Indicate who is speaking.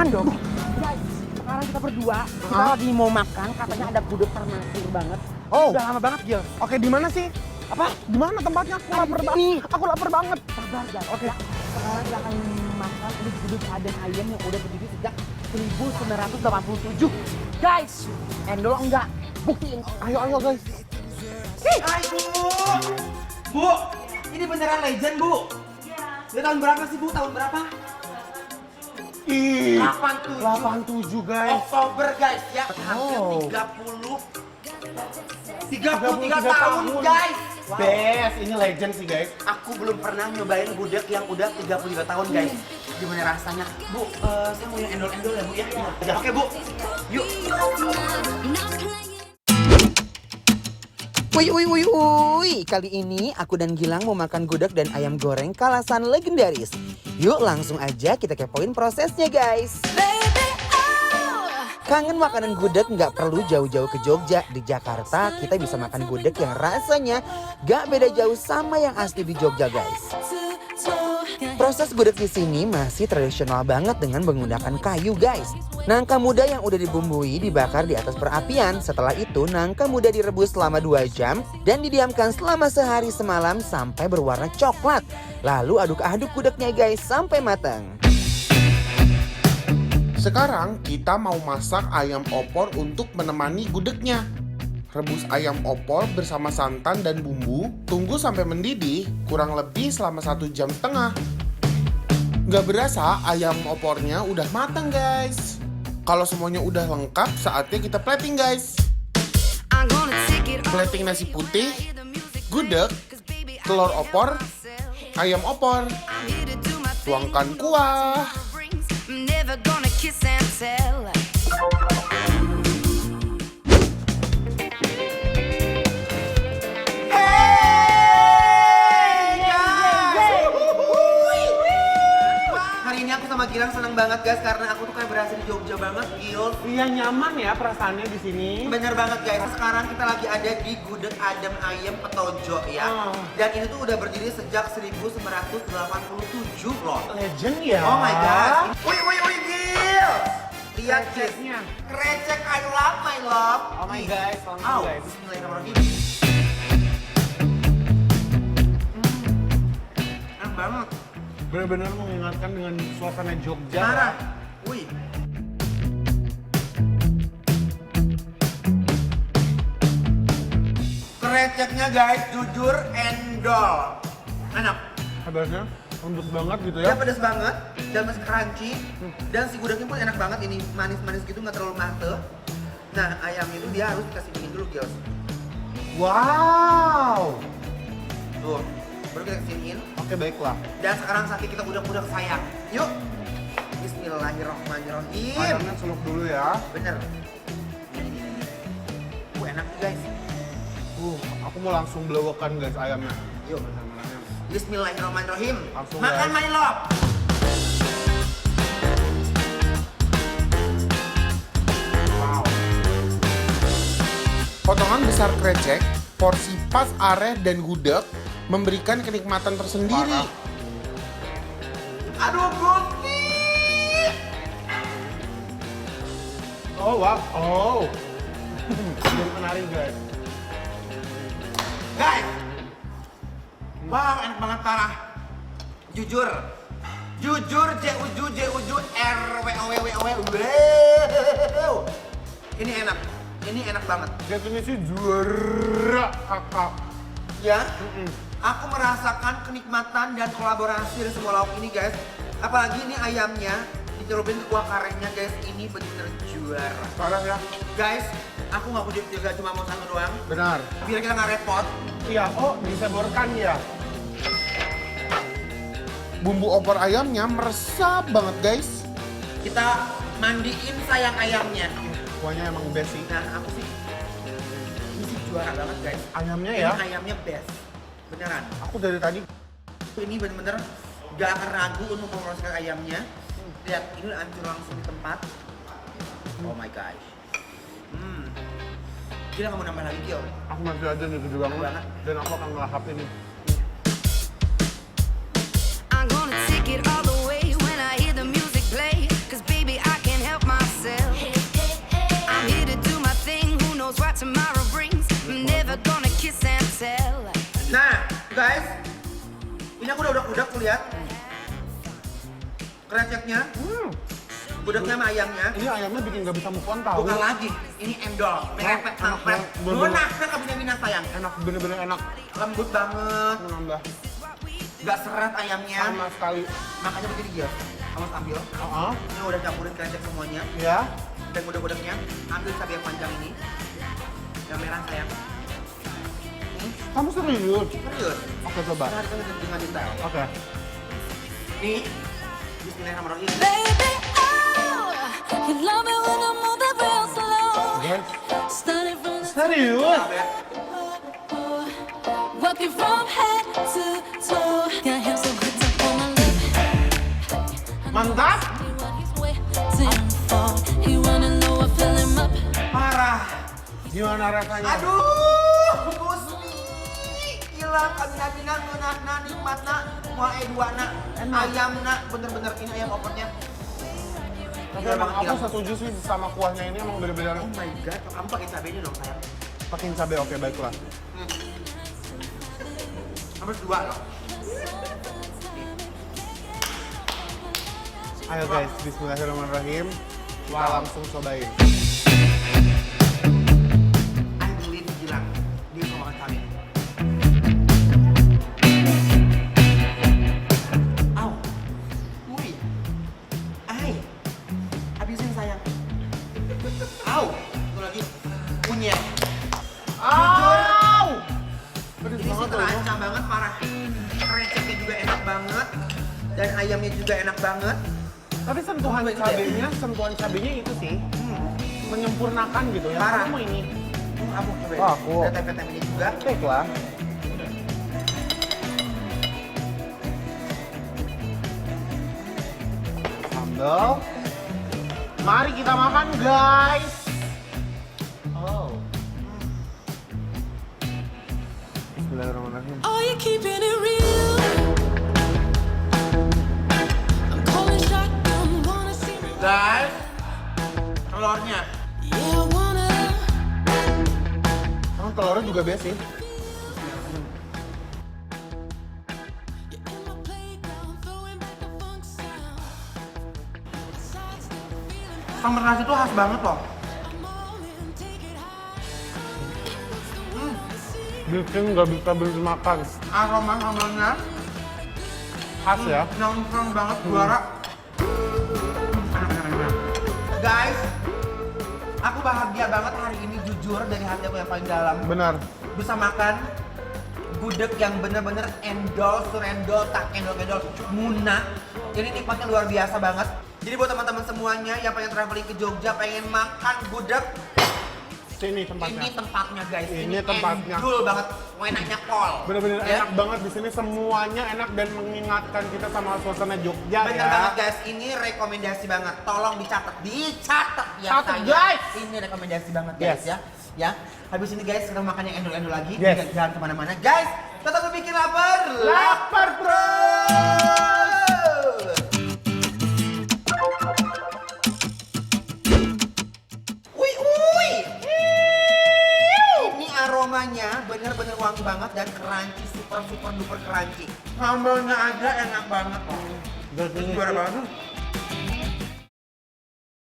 Speaker 1: Jangan dong. Guys, sekarang kita berdua, kita lagi mau makan, katanya ada gudeg ternasir banget.
Speaker 2: Oh.
Speaker 1: Udah lama banget, Gil.
Speaker 2: Oke, di mana sih?
Speaker 1: Apa?
Speaker 2: Di mana tempatnya? Aku lapar banget.
Speaker 1: Nih.
Speaker 2: Aku lapar banget.
Speaker 1: Sabar, guys.
Speaker 2: Oke.
Speaker 1: Ya, sekarang kita akan makan ini gudeg Adem Ayem yang udah berdiri sejak 1987. Guys, endol enggak? Buktiin.
Speaker 2: Ayo guys.
Speaker 3: Hai Bu! Bu, ini beneran legend Bu? Iya. Tahun berapa sih Bu? Tahun berapa?
Speaker 2: Ih,
Speaker 3: 87.
Speaker 2: 87 guys.
Speaker 3: Oktober guys ya. Hampir 33 tahun guys.
Speaker 2: Wow. Best, ini legend sih guys.
Speaker 3: Aku belum pernah nyobain gudeg yang udah 33 tahun guys. Gimana rasanya? Bu, saya mau yang endol-endol ya Bu ya. Oke Bu, yuk.
Speaker 4: Woi, kali ini aku dan Gilang mau makan gudeg dan ayam goreng kalasan legendaris. Yuk langsung aja kita kepoin prosesnya guys. Kangen makanan gudeg nggak perlu jauh-jauh ke Jogja. Di Jakarta kita bisa makan gudeg yang rasanya nggak beda jauh sama yang asli di Jogja guys. Proses gudeg di sini masih tradisional banget dengan menggunakan kayu guys. Nangka muda yang udah dibumbui dibakar di atas perapian. Setelah itu nangka muda direbus selama 2 jam dan didiamkan selama sehari semalam sampai berwarna coklat. Lalu aduk-aduk gudegnya guys sampai matang.
Speaker 2: Sekarang kita mau masak ayam opor untuk menemani gudegnya. Rebus ayam opor bersama santan dan bumbu, tunggu sampai mendidih kurang lebih selama 1,5 jam. Nggak berasa ayam opornya udah matang guys. Kalau semuanya udah lengkap, saatnya kita plating guys. Plating nasi putih, gudeg, telur opor, ayam opor. Tuangkan kuah.
Speaker 3: Hari ini aku sama Gilang seneng banget guys karena aku tuh kayak berasa di Jogja banget, Gil.
Speaker 2: Iya nyaman ya perasaannya di sini.
Speaker 3: Bener banget guys, sekarang kita lagi ada di Gudeg Adem Ayem Petojo ya. Dan ini tuh udah berdiri sejak 1987 loh.
Speaker 2: Legend ya.
Speaker 3: Oh my god. Wih, Gil. Lihat guys.
Speaker 2: Kreceknya.
Speaker 3: Krecek I love my love.
Speaker 2: Oh my guys, langsung
Speaker 3: Au,
Speaker 2: guys.
Speaker 3: bismillahirrahmanirrahim. Enak banget.
Speaker 2: Benar-benar mengingatkan dengan suasana Jogja.
Speaker 3: Parah. Wih. Kreceknya guys, jujur endol. Enak.
Speaker 2: Kabarnya lembut banget gitu ya.
Speaker 3: Dia pedas banget dan masih crunchy. Dan si gudegnya pun enak banget ini, manis-manis gitu, nggak terlalu mate. Nah, ayamnya itu dia harus dikasih dingin dulu, guys.
Speaker 2: Wow.
Speaker 3: Tuh, baru kita kesiniin.
Speaker 2: Oke baiklah.
Speaker 3: Dan sekarang saatnya kita udah sayang. Yuk. Bismillahirrahmanirrahim.
Speaker 2: Ayamnya celuk dulu ya.
Speaker 3: Bener. Enak nih guys.
Speaker 2: Aku mau langsung blowokan guys ayamnya.
Speaker 3: Yuk. Bismillahirrahmanirrahim.
Speaker 2: Langsung,
Speaker 3: Makan
Speaker 2: guys.
Speaker 3: my love.
Speaker 2: Wow. Potongan besar krecek, porsi pas areh dan gudeg memberikan kenikmatan tersendiri.
Speaker 3: Aduh, gusti.
Speaker 2: Oh wow. Oh. Jadi menarik guys.
Speaker 3: Guys. Wow, enak banget parah. Jujur. Juju RWOWWW. Ini enak. Ini enak banget.
Speaker 2: Definisi juara kakak.
Speaker 3: Ya. Aku merasakan kenikmatan dan kolaborasi dari semua lauk ini, guys. Apalagi ini ayamnya dicelupin ke kuah karetnya, guys. Ini bener juara.
Speaker 2: Parah ya.
Speaker 3: Guys, aku nggak punya juga cuma mau satu doang.
Speaker 2: Benar.
Speaker 3: Biar kita nggak repot.
Speaker 2: Iya, oh diseborkan ya. Bumbu opor ayamnya meresap banget guys.
Speaker 3: Kita mandiin sayang ayamnya.
Speaker 2: Kuahnya emang best sih.
Speaker 3: Nah, aku sih ini sih juara banget, guys.
Speaker 2: Ayamnya
Speaker 3: Ini
Speaker 2: ya.
Speaker 3: ayamnya best. Beneran.
Speaker 2: Aku dari tadi
Speaker 3: Ini bener-bener gak akan ragu untuk memproseskan ayamnya. Lihat, ini udah hancur langsung di tempat. Oh my gosh. Gila, nggak mau nambah lagi, Gil.
Speaker 2: aku masih aja nih gede banget
Speaker 3: Banget.
Speaker 2: dan aku akan ngelahap ini.
Speaker 5: I'm gonna take it all the way when I hear the music play. 'Cause baby, I
Speaker 3: aku udah udah lihat. Kreceknya, gudegnya sama ayamnya.
Speaker 2: Ini ayamnya bikin gak bisa move on tahu.
Speaker 3: Bukan lagi, ini endol, merepet sampai lunak kabinat sayang.
Speaker 2: Enak, bener-bener enak.
Speaker 3: Lembut banget,
Speaker 2: Menambah
Speaker 3: nggak seret ayamnya.
Speaker 2: sama sekali.
Speaker 3: Makanya begini dia, kamu ambil. Ini udah campurin krecek semuanya.
Speaker 2: Ya.
Speaker 3: Dan gudeg-gudegnya, ambil cabai yang panjang ini. Yang merah sayang.
Speaker 2: Kamu serius?
Speaker 3: Serius.
Speaker 2: Oke, coba.
Speaker 3: Kita hari dengan detail.
Speaker 2: Oke.
Speaker 3: Nih, bismillahirrahmanirrahim.
Speaker 5: Baby, oh, you love me when I move it real slow.
Speaker 2: Guys,
Speaker 5: Starting from the
Speaker 2: serius?
Speaker 5: working from head to toe. Got him so hooked up on my lip.
Speaker 2: Mantap.
Speaker 5: See what he's waiting for. He running low, I fill him up.
Speaker 3: Parah.
Speaker 2: Gimana rasanya?
Speaker 3: Aduh, Gusti. Hilang kabina-bina, ngeunahna, nikmatna, moal E2-na, ayamna, bener-bener ini ayam opornya.
Speaker 2: Tapi emang aku setuju sih sama kuahnya ini emang bener-bener
Speaker 3: Oh my god, kamu pakai cabenya dong sayang.
Speaker 2: pakai cabai. Oke, baiklah.
Speaker 3: Kamu 2 loh.
Speaker 2: Ayo guys, bismillahirrahmanirrahim. Kita langsung cobain.
Speaker 3: I believe Gilang, dia mau makan cabai. Au, wih, ay, habisin sayang. Au, itu lagi, kunyit.
Speaker 2: Au! Pedes
Speaker 3: Ini sih
Speaker 2: banget loh.
Speaker 3: terancam banget, parah. Kreceknya juga enak banget, dan ayamnya juga enak banget.
Speaker 2: Tapi sentuhan cabenya itu sih menyempurnakan gitu ya.
Speaker 3: Parah.
Speaker 2: Kamu ini.
Speaker 3: Aku coba.
Speaker 2: Oh, aku.
Speaker 3: Ada tempe-tempe ini juga.
Speaker 2: Baiklah. Sambal. Mari kita makan, guys. Oh. Bismillahirrahmanirrahim.
Speaker 5: Oh, you keeping it real. I'm calling shotgun, wanna see me.
Speaker 3: Guys, telurnya.
Speaker 5: Yeah, I wanna.
Speaker 2: Emang telurnya juga best sih.
Speaker 5: You're in my playground, throwing back the funk sound. Sidestep, feeling
Speaker 3: Sambal nasi itu khas banget loh.
Speaker 5: I'm all in, take it high.
Speaker 2: Bikin nggak bisa berhenti makan.
Speaker 3: Aroma sambalnya
Speaker 2: Khas ya.
Speaker 3: nongkrong banget, juara. Enak. Guys, aku bahagia banget hari ini, jujur dari hati aku yang paling dalam.
Speaker 2: Benar.
Speaker 3: Bisa makan gudeg yang bener-bener endol, surendol, tak endol-endol, muna. Jadi nikmatnya luar biasa banget. Jadi buat teman-teman semuanya yang pengen traveling ke Jogja, pengen makan gudeg,
Speaker 2: Sini tempatnya.
Speaker 3: ini tempatnya guys.
Speaker 2: Ini tempatnya.
Speaker 3: Endul banget, enaknya pol.
Speaker 2: Bener-bener
Speaker 3: Ya?
Speaker 2: enak banget di sini, semuanya enak dan mengingatkan kita sama suasana Jogja.
Speaker 3: Bener
Speaker 2: ya.
Speaker 3: banget guys, ini rekomendasi banget. Tolong dicatat ya
Speaker 2: Catat,
Speaker 3: sayang.
Speaker 2: guys.
Speaker 3: Ini rekomendasi banget guys
Speaker 2: Yes.
Speaker 3: ya. Habis ini guys kita makan yang endul-endul lagi.
Speaker 2: Yes.
Speaker 3: Jangan kemana-mana guys. Tetap bikin lapar.
Speaker 2: Lapar, bro.
Speaker 3: Wih. Ini aromanya bener-bener wangi banget dan crunchy, super duper crunchy. Sambalnya aja enak banget loh.
Speaker 2: Guys, ini
Speaker 3: Juara banget.